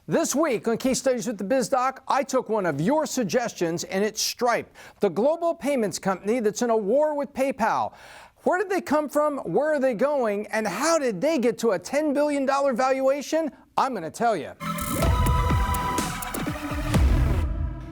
This week on Case Studies with the Biz Doc, I took one of your suggestions, and it's Stripe, the global payments company that's in a war with PayPal. Where did they come from? Where are they going? And how did they get to a $10 billion valuation? I'm going to tell you.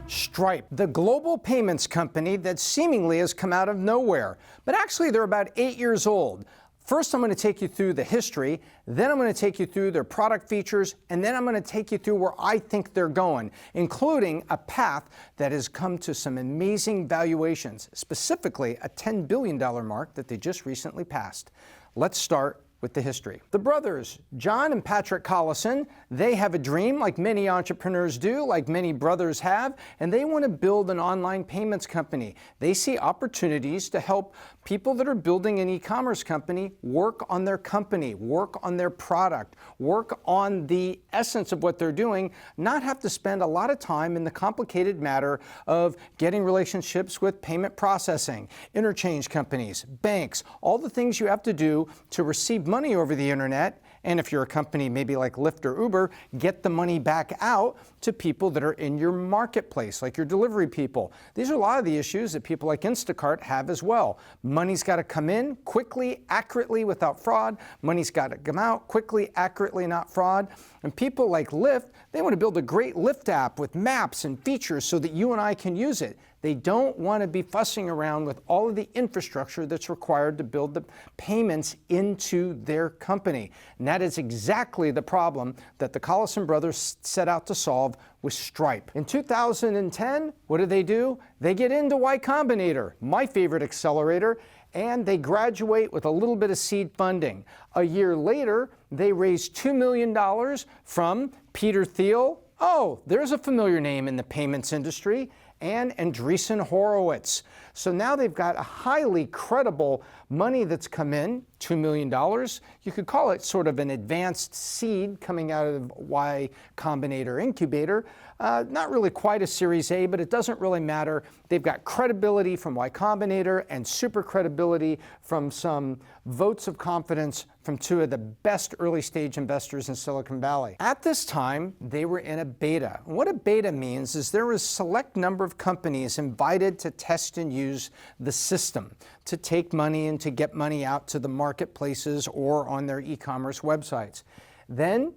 Stripe, the global payments company that seemingly has come out of nowhere. But actually, they're about 8 years old. First, I'm going to take you through the history, then I'm going to take you through their product features, and then I'm going to take you through where I think they're going, including a path that has come to some amazing valuations, specifically a $10 billion mark that they just recently passed. Let's start with the history. The brothers, John and Patrick Collison, they have a dream like many entrepreneurs do, like many brothers have, and they want to build an online payments company. They see opportunities to help people that are building an e-commerce company work on their company, work on their product, work on the essence of what they're doing, not have to spend a lot of time in the complicated matter of getting relationships with payment processing, interchange companies, banks, all the things you have to do to receive money over the internet, and if you're a company maybe like Lyft or Uber, get the money back out to people that are in your marketplace, like your delivery people. These are a lot of the issues that people like Instacart have as well. Money's got to come in quickly, accurately, without fraud. Money's got to come out quickly, accurately, not fraud. And people like Lyft, they want to build a great Lyft app with maps and features so that you and I can use it. They don't want to be fussing around with all of the infrastructure that's required to build the payments into their company. And that is exactly the problem that the Collison brothers set out to solve with Stripe. In 2010, what do? They get into Y Combinator, my favorite accelerator, and they graduate with a little bit of seed funding. A year later, they raised $2 million from Peter Thiel. Oh, there's a familiar name in the payments industry. And Andreessen Horowitz. So now they've got a highly credible money that's come in, $2 million. You could call it sort of an advanced seed coming out of Y Combinator incubator. Not really quite a Series A, but it doesn't really matter. They've got credibility from Y Combinator and super credibility from some votes of confidence from two of the best early stage investors in Silicon Valley. At this time, they were in a beta. What a beta means is there was a select number of companies invited to test and use the system, to take money and to get money out to the marketplaces or on their e-commerce websites. Then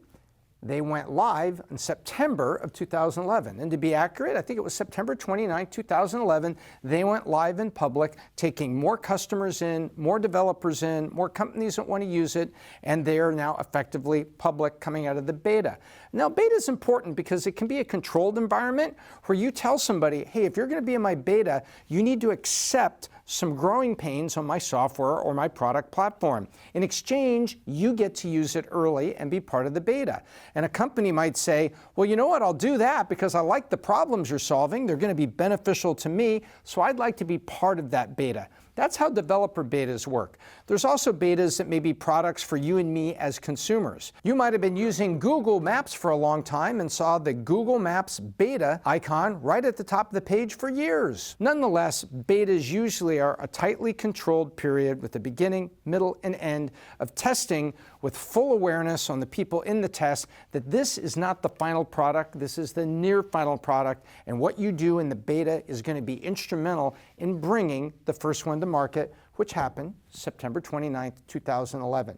they went live in September of 2011. And to be accurate, I think it was September 29, 2011, they went live in public, taking more customers in, more developers in, more companies that want to use it, and they are now effectively public coming out of the beta. Now, beta is important because it can be a controlled environment where you tell somebody, hey, if you're going to be in my beta, you need to accept some growing pains on my software or my product platform. In exchange, you get to use it early and be part of the beta. And a company might say, well, you know what, I'll do that because I like the problems you're solving. They're going to be beneficial to me, so I'd like to be part of that beta. That's how developer betas work. There's also betas that may be products for you and me as consumers. You might have been using Google Maps for a long time and saw the Google Maps beta icon right at the top of the page for years. Nonetheless, betas usually are a tightly controlled period with the beginning, middle, and end of testing with full awareness on the people in the test that this is not the final product, this is the near final product, and what you do in the beta is going to be instrumental in bringing the first one to market, which happened September 29th, 2011.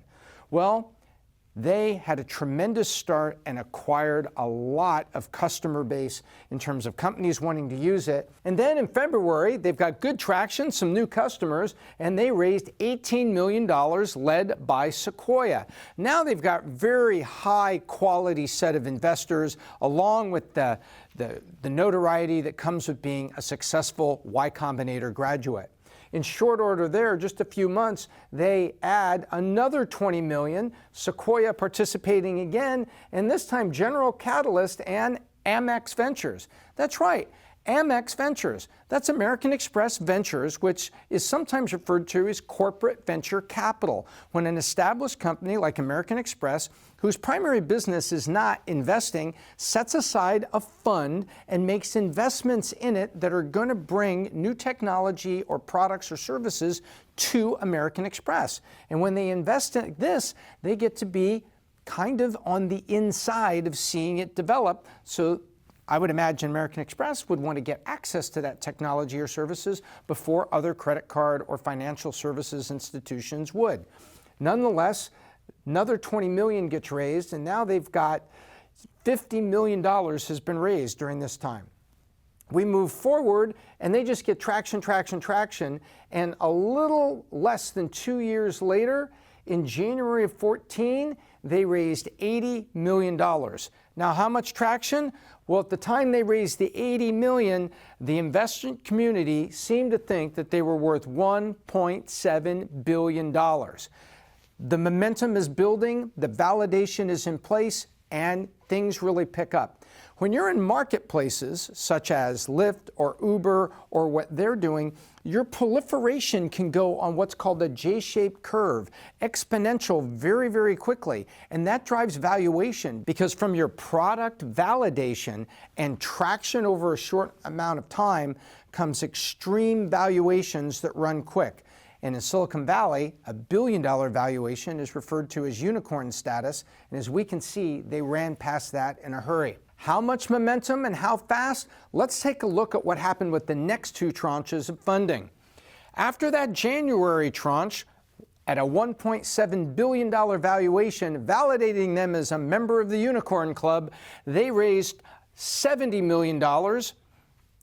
Well, they had a tremendous start and acquired a lot of customer base in terms of companies wanting to use it. And then in February, they've got good traction, some new customers, and they raised $18 million led by Sequoia. Now they've got very high quality set of investors along with the notoriety that comes with being a successful Y Combinator graduate. In short order there, just a few months, they add another $20 million, Sequoia participating again, and this time General Catalyst and Amex Ventures. That's right, Amex Ventures. That's American Express Ventures, which is sometimes referred to as corporate venture capital. When an established company like American Express, whose primary business is not investing, sets aside a fund and makes investments in it that are going to bring new technology or products or services to American Express. And when they invest in this, they get to be kind of on the inside of seeing it develop. So I would imagine American Express would want to get access to that technology or services before other credit card or financial services institutions would. Nonetheless, another $20 million gets raised, and now they've got $50 million has been raised during this time. We move forward, and they just get traction, and a little less than 2 years later, in January of 14, they raised $80 million. Now, how much traction? Well, at the time they raised the $80 million, the investment community seemed to think that they were worth $1.7 billion. The momentum is building, the validation is in place, and things really pick up. When you're in marketplaces such as Lyft or Uber or what they're doing, your proliferation can go on what's called a J-shaped curve, exponential very, very quickly. And that drives valuation because from your product validation and traction over a short amount of time comes extreme valuations that run quick. And in Silicon Valley, a billion-dollar valuation is referred to as unicorn status. And as we can see, they ran past that in a hurry. How much momentum and how fast? Let's take a look at what happened with the next two tranches of funding. After that January tranche, at a $1.7 billion valuation, validating them as a member of the Unicorn Club, they raised $70 million.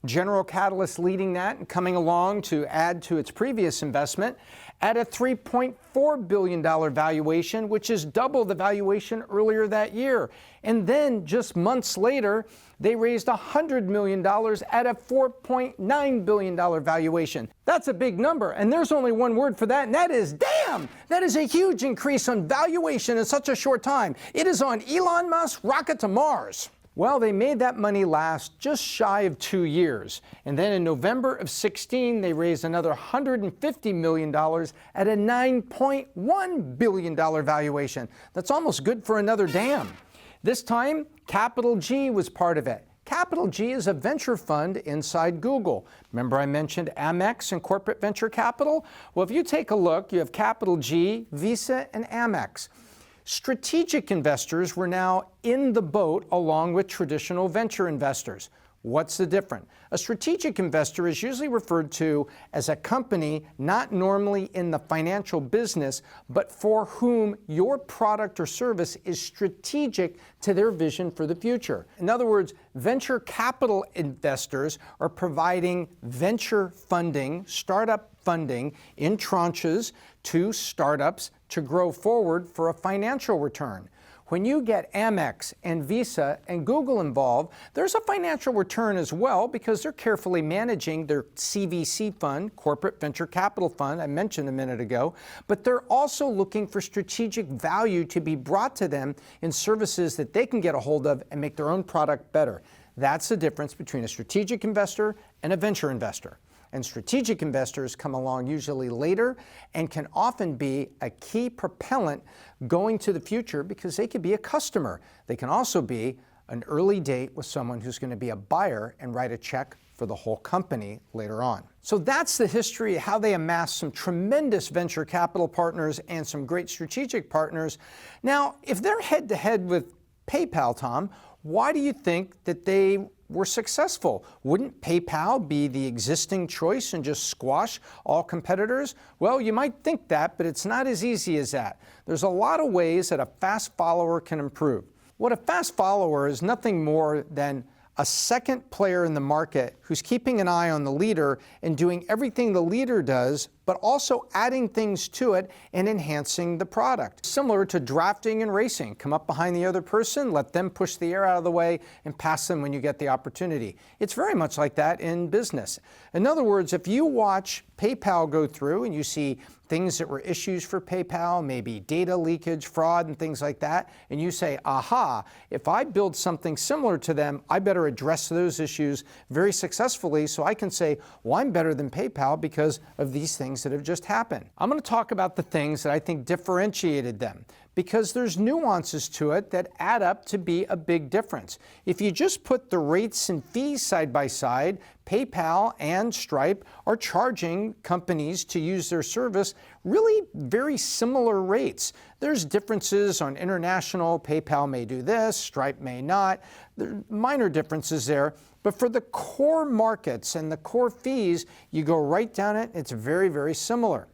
General Catalyst leading that and coming along to add to its previous investment at a $3.4 billion valuation, which is double the valuation earlier that year. And then just months later, they raised $100 million at a $4.9 billion valuation. That's a big number, and there's only one word for that, and that is damn! That is a huge increase on valuation in such a short time. It is on Elon Musk's rocket to Mars. Well, they made that money last just shy of 2 years. And then in November of 16, they raised another $150 million at a $9.1 billion valuation. That's almost good for another dam. This time, Capital G was part of it. Capital G is a venture fund inside Google. Remember I mentioned Amex and corporate venture capital? Well, if you take a look, you have Capital G, Visa, and Amex. Strategic investors were now in the boat along with traditional venture investors. What's the difference? A strategic investor is usually referred to as a company not normally in the financial business, but for whom your product or service is strategic to their vision for the future. In other words, venture capital investors are providing venture funding, startup funding in tranches to startups to grow forward for a financial return. When you get Amex and Visa and Google involved, there's a financial return as well because they're carefully managing their CVC fund, corporate venture capital fund, I mentioned a minute ago, but they're also looking for strategic value to be brought to them in services that they can get a hold of and make their own product better. That's the difference between a strategic investor and a venture investor. And strategic investors come along usually later and can often be a key propellant going to the future because they could be a customer. They can also be an early date with someone who's going to be a buyer and write a check for the whole company later on. So that's the history of how they amassed some tremendous venture capital partners and some great strategic partners. Now, if they're head-to-head with PayPal, Tom, why do you think that they were successful? Wouldn't PayPal be the existing choice and just squash all competitors? Well, you might think that, but it's not as easy as that. There's a lot of ways that a fast follower can improve. What a fast follower is nothing more than a second player in the market who's keeping an eye on the leader and doing everything the leader does, but also adding things to it and enhancing the product. Similar to drafting and racing. Come up behind the other person, let them push the air out of the way, and pass them when you get the opportunity. It's very much like that in business. In other words, if you watch PayPal go through and you see things that were issues for PayPal, maybe data leakage, fraud, and things like that, and you say, aha, if I build something similar to them, I better address those issues very successfully so I can say, well, I'm better than PayPal because of these things that have just happened. I'm going to talk about the things that I think differentiated them. because there's nuances to it that add up to be a big difference. If you just put the rates and fees side by side, PayPal and Stripe are charging companies to use their service really very similar rates. There's differences on international. PayPal may do this, Stripe may not. There are minor differences there. But for the core markets and the core fees, you go right down it, it's very, very similar.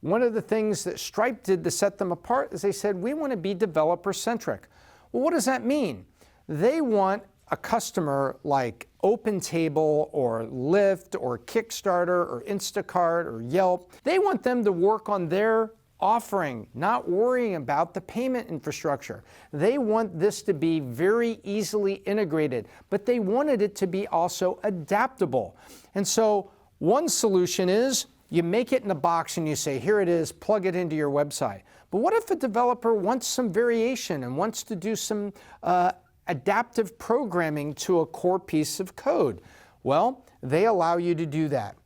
One of the things that Stripe did to set them apart is they said, we want to be developer-centric. Well, what does that mean? They want a customer like OpenTable or Lyft or Kickstarter or Instacart or Yelp. They want them to work on their offering, not worrying about the payment infrastructure. They want this to be very easily integrated, but they wanted it to be also adaptable. And so one solution is you make it in a box and you say, here it is, plug it into your website. But what if a developer wants some variation and wants to do some adaptive programming to a core piece of code? Well, they allow you to do that.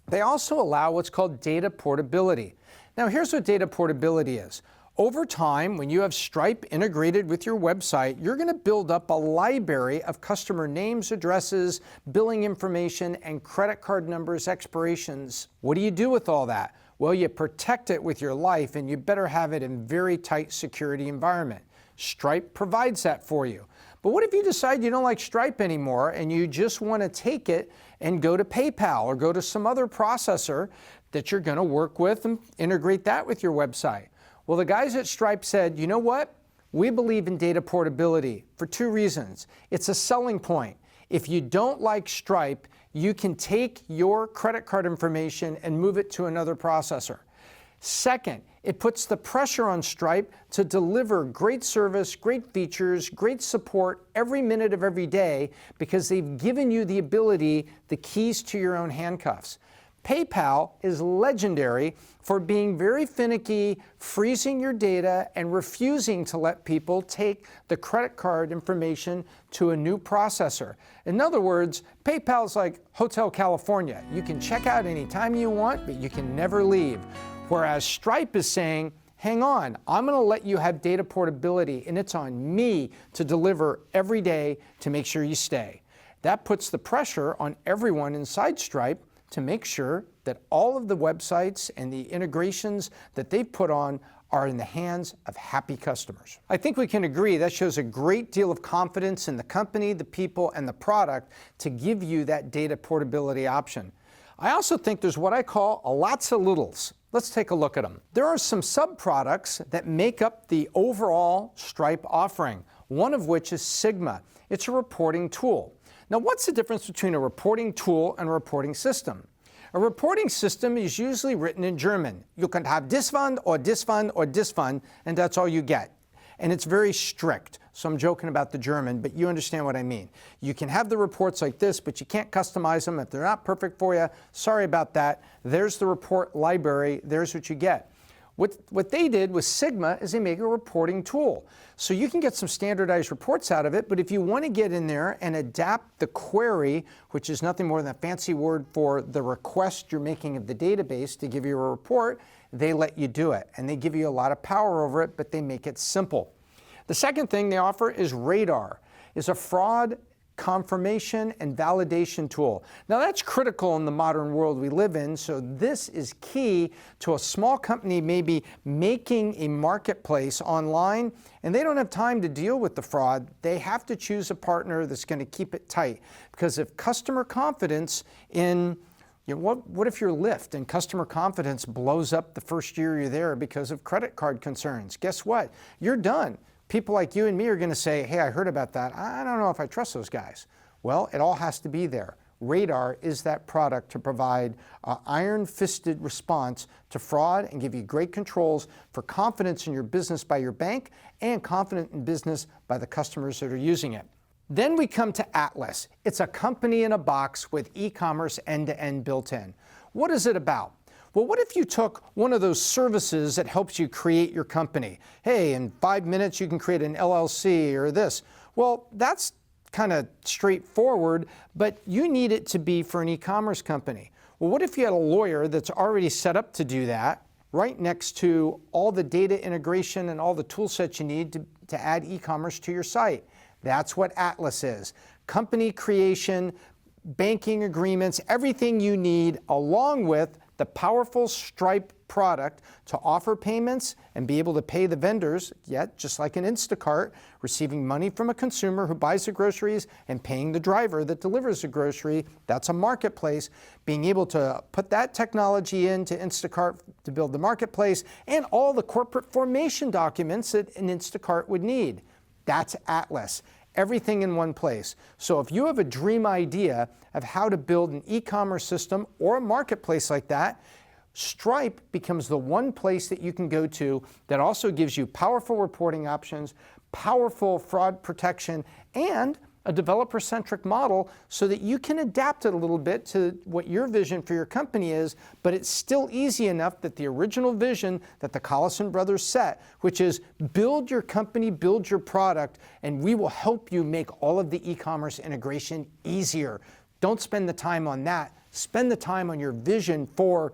They also allow what's called data portability. Now, here's what data portability is. Over time, when you have Stripe integrated with your website, you're going to build up a library of customer names, addresses, billing information, and credit card numbers, expirations. What do you do with all that? Well, you protect it with your life, and you better have it in very tight security environment. Stripe provides that for you. But what if you decide you don't like Stripe anymore and you just want to take it and go to PayPal or go to some other processor that you're going to work with and integrate that with your website? Well, the guys at Stripe said, you know what? We believe in data portability for two reasons. It's a selling point. If you don't like Stripe, you can take your credit card information and move it to another processor. Second, it puts the pressure on Stripe to deliver great service, great features, great support every minute of every day because they've given you the ability, the keys to your own handcuffs. PayPal is legendary for being very finicky, freezing your data, and refusing to let people take the credit card information to a new processor. In other words, PayPal's like Hotel California. You can check out anytime you want, but you can never leave. Whereas Stripe is saying, hang on, I'm going to let you have data portability, and it's on me to deliver every day to make sure you stay. That puts the pressure on everyone inside Stripe to make sure that all of the websites and the integrations that they've put on are in the hands of happy customers. I think we can agree that shows a great deal of confidence in the company, the people, and the product to give you that data portability option. I also think there's what I call a lots of littles. Let's take a look at them. There are some sub-products that make up the overall Stripe offering, one of which is Sigma. It's a reporting tool. Now, what's the difference between a reporting tool and a reporting system? A reporting system is usually written in German. You can have this fund or this fund or this fund, and that's all you get. And it's very strict. So I'm joking about the German, but you understand what I mean. You can have the reports like this, but you can't customize them. If they're not perfect for you, sorry about that. There's the report library. There's what you get. What they did with Sigma is they make a reporting tool. So you can get some standardized reports out of it, but if you want to get in there and adapt the query, which is nothing more than a fancy word for the request you're making of the database to give you a report, they let you do it. And they give you a lot of power over it, but they make it simple. The second thing they offer is Radar. It's a fraud confirmation and validation tool. Now that's critical in the modern world we live in, so this is key to a small company maybe making a marketplace online and they don't have time to deal with the fraud. They have to choose a partner that's going to keep it tight, because if customer confidence in what if you're Lyft and customer confidence blows up the first year you're there because of credit card concerns? Guess what? You're done. People like you and me are going to say, hey, I heard about that. I don't know if I trust those guys. Well, it all has to be there. Radar is that product to provide an iron-fisted response to fraud and give you great controls for confidence in your business by your bank and confidence in business by the customers that are using it. Then we come to Atlas. It's a company in a box with e-commerce end-to-end built in. What is it about? Well, what if you took one of those services that helps you create your company? Hey, in 5 minutes you can create an LLC or this. Well, that's kind of straightforward, but you need it to be for an e-commerce company. Well, what if you had a lawyer that's already set up to do that, right next to all the data integration and all the tool sets you need to add e-commerce to your site. That's what Atlas is. Company creation, banking agreements, everything you need, along with the powerful Stripe product to offer payments and be able to pay the vendors, yet just like an Instacart, receiving money from a consumer who buys the groceries and paying the driver that delivers the grocery. That's a marketplace. Being able to put that technology into Instacart to build the marketplace and all the corporate formation documents that an Instacart would need. That's Atlas. Everything in one place. So if you have a dream idea of how to build an e-commerce system or a marketplace like that, Stripe becomes the one place that you can go to that also gives you powerful reporting options, powerful fraud protection, and a developer-centric model so that you can adapt it a little bit to what your vision for your company is, but it's still easy enough that the original vision that the Collison brothers set, which is build your company, build your product, and we will help you make all of the e-commerce integration easier. Don't spend the time on that. Spend the time on your vision for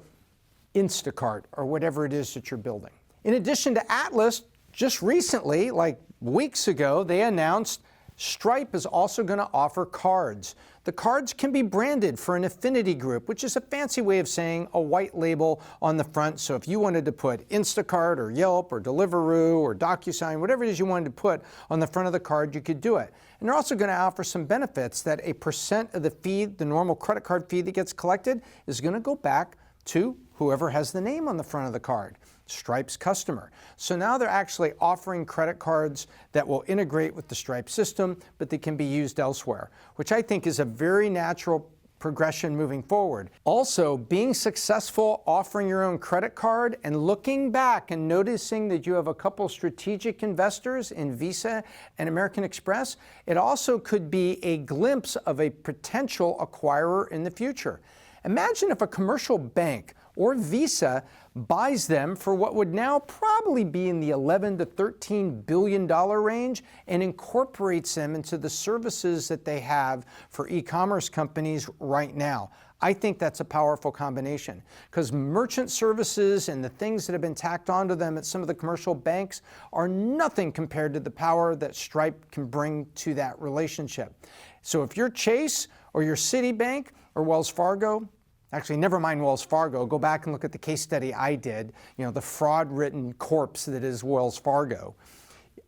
Instacart or whatever it is that you're building. In addition to Atlas, just recently, like weeks ago, they announced Stripe is also going to offer cards. The cards can be branded for an affinity group, which is a fancy way of saying a white label on the front. So if you wanted to put Instacart or Yelp or Deliveroo or DocuSign, whatever it is you wanted to put on the front of the card, you could do it. And they're also going to offer some benefits that a % of the fee, the normal credit card fee that gets collected, is going to go back to whoever has the name on the front of the card, Stripe's customer. So now they're actually offering credit cards that will integrate with the Stripe system, but they can be used elsewhere, which I think is a very natural progression moving forward. Also, being successful offering your own credit card and looking back and noticing that you have a couple strategic investors in Visa and American Express, it also could be a glimpse of a potential acquirer in the future. Imagine if a commercial bank or Visa buys them for what would now probably be in the $11 to $13 billion range and incorporates them into the services that they have for e-commerce companies right now. I think that's a powerful combination because merchant services and the things that have been tacked onto them at some of the commercial banks are nothing compared to the power that Stripe can bring to that relationship. So if you're Chase or you're Citibank or Wells Fargo, actually, never mind Wells Fargo. Go back and look at the case study I did, the fraud-ridden corpse that is Wells Fargo.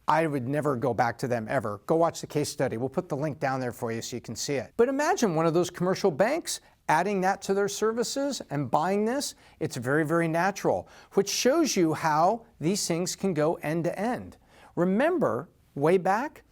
I would never go back to them ever. Go watch the case study. We'll put the link down there for you so you can see it. But imagine one of those commercial banks adding that to their services and buying this. It's very, very natural, which shows you how these things can go end to end. Remember, way back,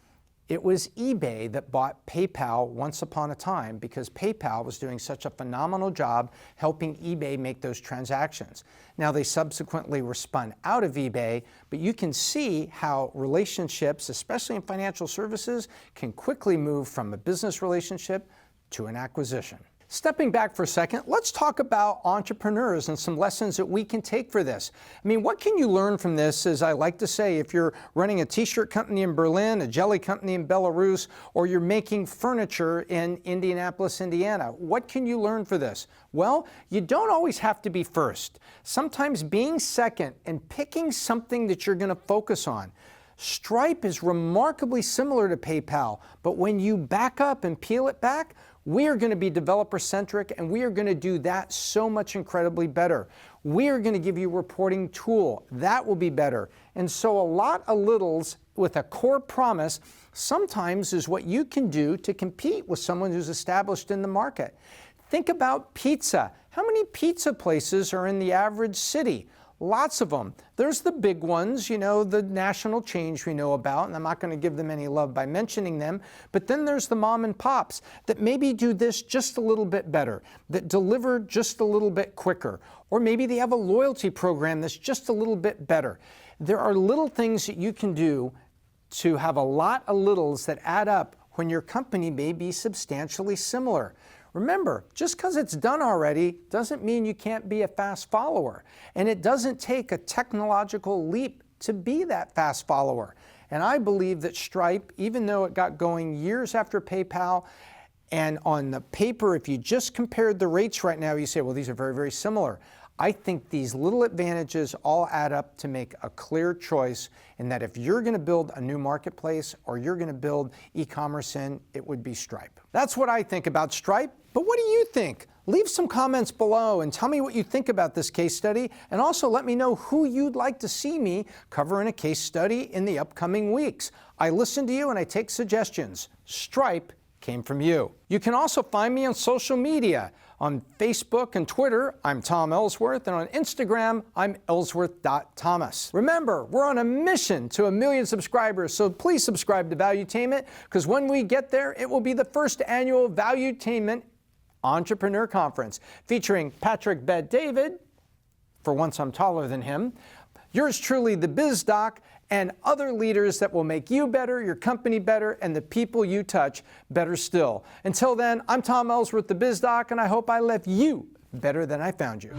it was eBay that bought PayPal once upon a time because PayPal was doing such a phenomenal job helping eBay make those transactions. Now they subsequently were spun out of eBay, but you can see how relationships, especially in financial services, can quickly move from a business relationship to an acquisition. Stepping back for a second, let's talk about entrepreneurs and some lessons that we can take for this. I mean, what can you learn from this? As I like to say, if you're running a t-shirt company in Berlin, a jelly company in Belarus, or you're making furniture in Indianapolis, Indiana, what can you learn for this? Well, you don't always have to be first. Sometimes being second and picking something that you're going to focus on. Stripe is remarkably similar to PayPal, but when you back up and peel it back, we are going to be developer-centric, and we are going to do that so much incredibly better. We are going to give you a reporting tool. That will be better. And so a lot of littles with a core promise sometimes is what you can do to compete with someone who's established in the market. Think about pizza. How many pizza places are in the average city? Lots of them. There's the big ones, the national chains we know about, and I'm not going to give them any love by mentioning them, but then there's the mom and pops that maybe do this just a little bit better, that deliver just a little bit quicker, or maybe they have a loyalty program that's just a little bit better. There are little things that you can do to have a lot of littles that add up when your company may be substantially similar. Remember, just because it's done already doesn't mean you can't be a fast follower. And it doesn't take a technological leap to be that fast follower. And I believe that Stripe, even though it got going years after PayPal, and on the paper, if you just compared the rates right now, you say, well, these are very, very similar. I think these little advantages all add up to make a clear choice in that if you're going to build a new marketplace or you're going to build e-commerce in, it would be Stripe. That's what I think about Stripe, but what do you think? Leave some comments below and tell me what you think about this case study, and also let me know who you'd like to see me cover in a case study in the upcoming weeks. I listen to you and I take suggestions. Stripe came from you. You can also find me on social media. On Facebook and Twitter, I'm Tom Ellsworth, and on Instagram, I'm Ellsworth.Thomas. Remember, we're on a mission to 1 million subscribers, so please subscribe to Valuetainment, because when we get there, it will be the first annual Valuetainment Entrepreneur Conference, featuring Patrick Bet-David, for once I'm taller than him, yours truly, the Biz Doc, and other leaders that will make you better, your company better, and the people you touch better still. Until then, I'm Tom Ellsworth, the Biz Doc, and I hope I left you better than I found you.